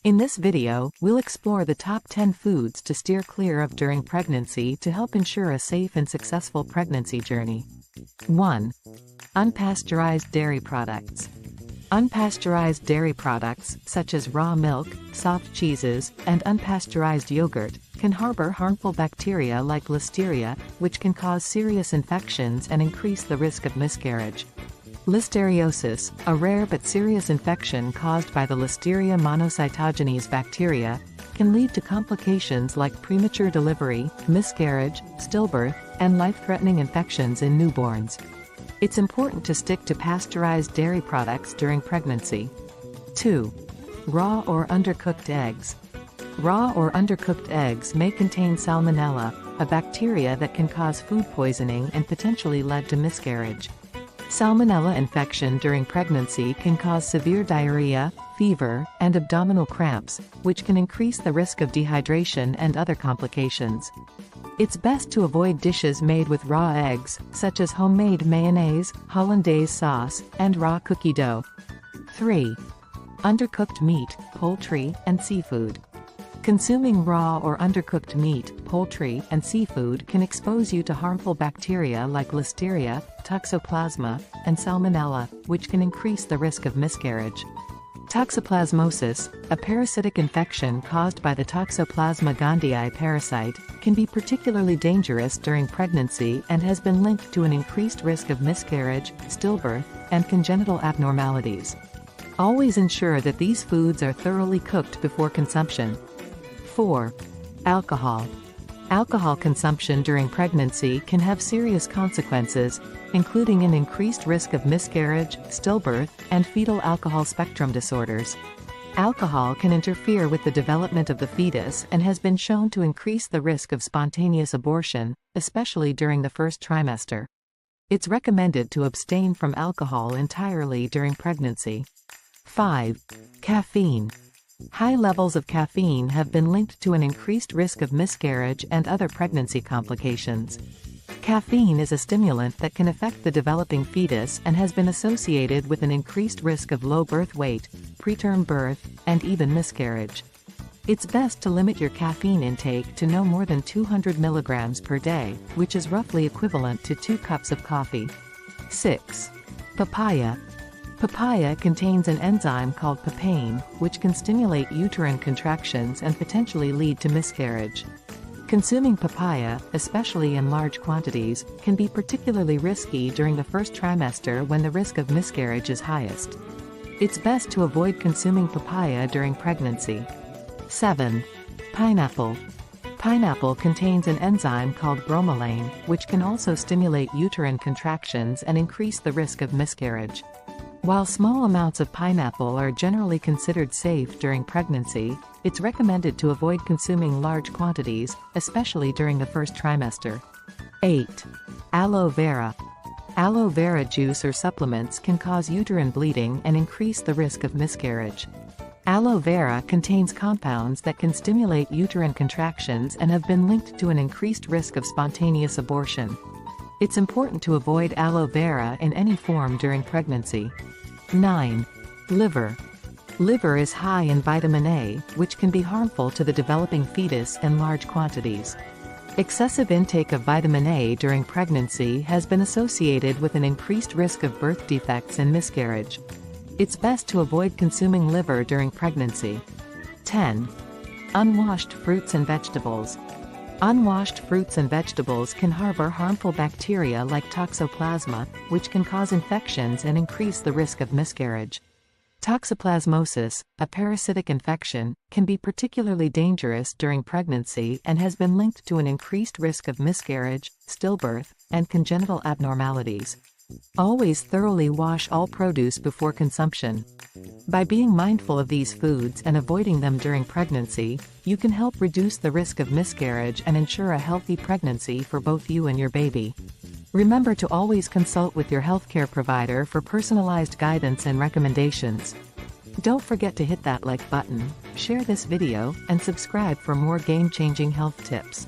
In this video, we'll explore the top 10 foods to steer clear of during pregnancy to help ensure a safe and successful pregnancy journey. 1. Unpasteurized dairy products. Unpasteurized dairy products, such as raw milk, soft cheeses, and unpasteurized yogurt, can harbor harmful bacteria like listeria, which can cause serious infections and increase the risk of miscarriage. Listeriosis, a rare but serious infection caused by the Listeria monocytogenes bacteria, can lead to complications like premature delivery, miscarriage, stillbirth, and life-threatening infections in newborns. It's important to stick to pasteurized dairy products during pregnancy. 2. Raw or undercooked eggs. Raw or undercooked eggs may contain salmonella, a bacteria that can cause food poisoning and potentially lead to miscarriage. Salmonella infection during pregnancy can cause severe diarrhea, fever, and abdominal cramps, which can increase the risk of dehydration and other complications. It's best to avoid dishes made with raw eggs, such as homemade mayonnaise, hollandaise sauce, and raw cookie dough. 3. Undercooked meat, poultry, and seafood. Consuming raw or undercooked meat, poultry, and seafood can expose you to harmful bacteria like Listeria, Toxoplasma, and Salmonella, which can increase the risk of miscarriage. Toxoplasmosis, a parasitic infection caused by the Toxoplasma gondii parasite, can be particularly dangerous during pregnancy and has been linked to an increased risk of miscarriage, stillbirth, and congenital abnormalities. Always ensure that these foods are thoroughly cooked before consumption. 4. Alcohol. Alcohol consumption during pregnancy can have serious consequences, including an increased risk of miscarriage, stillbirth, and fetal alcohol spectrum disorders. Alcohol can interfere with the development of the fetus and has been shown to increase the risk of spontaneous abortion, especially during the first trimester. It's recommended to abstain from alcohol entirely during pregnancy. 5. Caffeine. High levels of caffeine have been linked to an increased risk of miscarriage and other pregnancy complications. Caffeine is a stimulant that can affect the developing fetus and has been associated with an increased risk of low birth weight, preterm birth, and even miscarriage. It's best to limit your caffeine intake to no more than 200 milligrams per day, which is roughly equivalent to 2 cups of coffee. 6. Papaya. Papaya contains an enzyme called papain, which can stimulate uterine contractions and potentially lead to miscarriage. Consuming papaya, especially in large quantities, can be particularly risky during the first trimester when the risk of miscarriage is highest. It's best to avoid consuming papaya during pregnancy. 7. Pineapple. Pineapple contains an enzyme called bromelain, which can also stimulate uterine contractions and increase the risk of miscarriage. While small amounts of pineapple are generally considered safe during pregnancy, it's recommended to avoid consuming large quantities, especially during the first trimester. 8. Aloe vera. Aloe vera juice or supplements can cause uterine bleeding and increase the risk of miscarriage. Aloe vera contains compounds that can stimulate uterine contractions and have been linked to an increased risk of spontaneous abortion. It's important to avoid aloe vera in any form during pregnancy. 9. Liver. Liver is high in vitamin A, which can be harmful to the developing fetus in large quantities. Excessive intake of vitamin A during pregnancy has been associated with an increased risk of birth defects and miscarriage. It's best to avoid consuming liver during pregnancy. 10. Unwashed fruits and vegetables. Unwashed fruits and vegetables can harbor harmful bacteria like Toxoplasma, which can cause infections and increase the risk of miscarriage. Toxoplasmosis, a parasitic infection, can be particularly dangerous during pregnancy and has been linked to an increased risk of miscarriage, stillbirth, and congenital abnormalities. Always thoroughly wash all produce before consumption. By being mindful of these foods and avoiding them during pregnancy, you can help reduce the risk of miscarriage and ensure a healthy pregnancy for both you and your baby. Remember to always consult with your healthcare provider for personalized guidance and recommendations. Don't forget to hit that like button, share this video, and subscribe for more game-changing health tips.